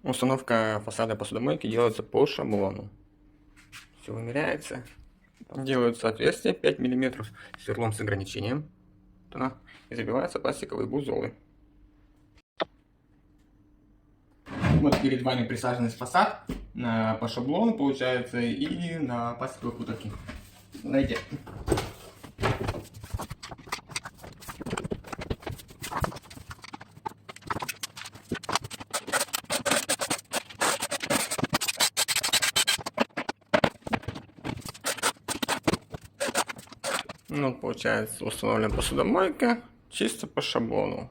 Установка фасада посудомойки делается по шаблону. Все вымеряется. Делаются отверстия 5 мм сверлом с ограничением. И забиваются пластиковые бузолы. Вот перед вами присаженный фасад по шаблону получается и на пластиковые кутовки. Знаете. Ну, получается, установлена посудомойка чисто по шаблону.